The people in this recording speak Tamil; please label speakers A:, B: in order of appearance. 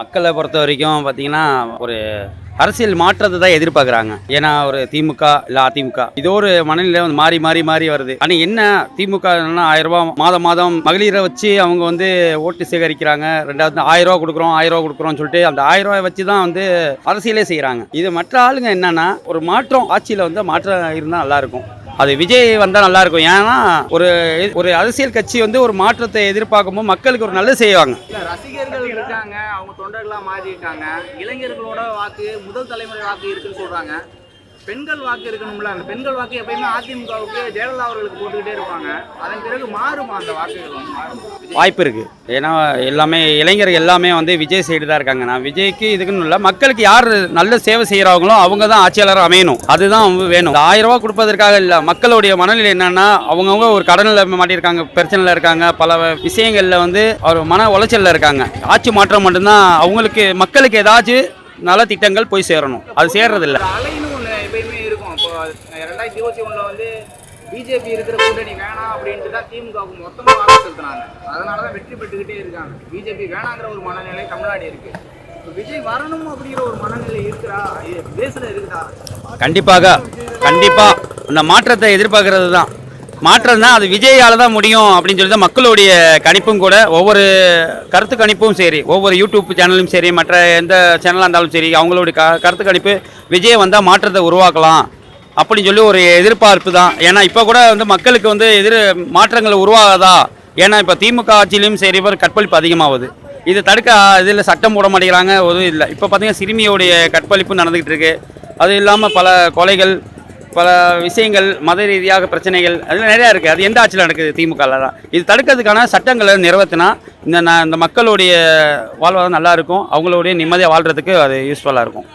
A: மக்களை பொறுத்த வரைக்கும் பார்த்தீங்கன்னா ஒரு அரசியல் மாற்றத்தை தான் எதிர்பார்க்குறாங்க. ஏன்னா ஒரு திமுக இல்லை அதிமுக இதோ ஒரு மனநிலை வந்து மாறி மாறி மாறி வருது. ஆனால் என்ன திமுக 1000 ரூபா மாதம் மாதம் மகளிரை வச்சு அவங்க வந்து ஓட்டு சேகரிக்கிறாங்க. ரெண்டாவது 1000 ரூபா கொடுக்குறோம் 1000 ரூபா கொடுக்குறோம்னு சொல்லிட்டு அந்த 1000 ரூபாய் வச்சு தான் வந்து அரசியலே செய்கிறாங்க. இது மற்ற ஆளுங்க என்னன்னா ஒரு மாற்றம் ஆட்சியில் வந்து மாற்றம் இருந்தால் நல்லாயிருக்கும். அது விஜய் வந்தால் நல்லாயிருக்கும். ஏன்னா ஒரு ஒரு அரசியல் கட்சி வந்து ஒரு மாற்றத்தை எதிர்பார்க்கும்போது மக்களுக்கு ஒரு நல்லது செய்வாங்க.
B: ரசிகர்கள் இருக்காங்க, அவங்க தொண்டர்களாக மாறிட்டாங்க. இளைஞர்களோட வாக்கு முதல் தலைமுறை வாக்கு இருக்குன்னு சொல்றாங்க. பெண்கள் வாக்கு இருக்கணும்ல, அந்த பெண்கள் வாக்கு எப்பயுமே அதிமுகவுக்கு ஜெயலலிதா அவர்களுக்கு போட்டுக்கிட்டே இருப்பாங்க. அதன் பிறகு மாறுமா அந்த வாக்குகள்?
A: வாய்ப்பு இருக்குது. ஏன்னா எல்லாமே இளைஞர்கள் எல்லாமே வந்து விஜய் சைடு தான் இருக்காங்க. நான் விஜய்க்கு இதுக்குன்னு இல்லை, மக்களுக்கு யார் நல்ல சேவை செய்கிறாங்களோ அவங்க தான் ஆட்சியாளராக அமையணும். அதுதான் வேணும். 1000 ரூபா கொடுப்பதற்காக இல்லை, மக்களுடைய மனநிலை என்னன்னா அவங்கவுங்க ஒரு கடனில் மாட்டியிருக்காங்க, பிரச்சனையில் இருக்காங்க, பல விஷயங்களில் வந்து அவர் மன உளைச்சலில் இருக்காங்க. ஆட்சி மாற்றம் மட்டும்தான் அவங்களுக்கு மக்களுக்கு ஏதாச்சும் நல்ல திட்டங்கள் போய் சேரணும். அது சேர்றதில்லை.
B: எப்பயுமே இருக்கும். இப்போ 2021 வந்து பிஜேபி இருக்கிற கூட்டணி வேணாம் அப்படின்ட்டு தான் திமுகவுக்கு மொத்தமாக வாக்கு செலுத்தினாங்க. அதனால தான் வெற்றி பெற்றுக்கிட்டே இருக்காங்க. பிஜேபி வேணாங்கிற ஒரு மனநிலை தமிழ்நாடு இருக்கு. இப்போ விஜய் வரணும் அப்படிங்கிற ஒரு மனநிலை இருக்கிறா, பேசுல இருக்குதா?
A: கண்டிப்பாக இந்த மாற்றத்தை எதிர்பார்க்கறது தான். மாற்றம் தான் அது விஜயால் தான் முடியும் அப்படின்னு சொல்லி தான் மக்களுடைய கணிப்பும் கூட. ஒவ்வொரு கருத்து கணிப்பும் சரி, ஒவ்வொரு யூடியூப் சேனலும் சரி, மற்ற எந்த சேனலாக இருந்தாலும் சரி, அவங்களுடைய கருத்து கணிப்பு விஜய் வந்தால் மாற்றத்தை உருவாக்கலாம் அப்படின்னு சொல்லி ஒரு எதிர்பார்ப்பு தான். ஏன்னா இப்போ கூட வந்து மக்களுக்கு வந்து மாற்றங்கள் உருவாகாதா? ஏன்னா இப்போ திமுக ஆட்சியிலையும் சரி கற்பழிப்பு அதிகமாகுது. இது தடுக்க இதில் சட்டம் போட மாட்டேங்கிறாங்க. ஒரு இல்லை, இப்போ பார்த்தீங்கன்னா சிறுமியோடைய கற்பழிப்பு நடந்துக்கிட்டு இருக்குது. அது இல்லாமல் பல கொலைகள், பல விஷயங்கள், மத ரீதியாக பிரச்சனைகள் அதில் நிறையா இருக்குது. அது எந்த ஆட்சியில் நடக்குது? திமுகவில் தான். இது தடுக்கிறதுக்கான சட்டங்களை நிறைவேற்றினா இந்த மக்களுடைய வாழ்வாதாரம் நல்லாயிருக்கும். அவங்களுடைய நிம்மதியாக வாழ்கிறதுக்கு அது யூஸ்ஃபுல்லாக இருக்கும்.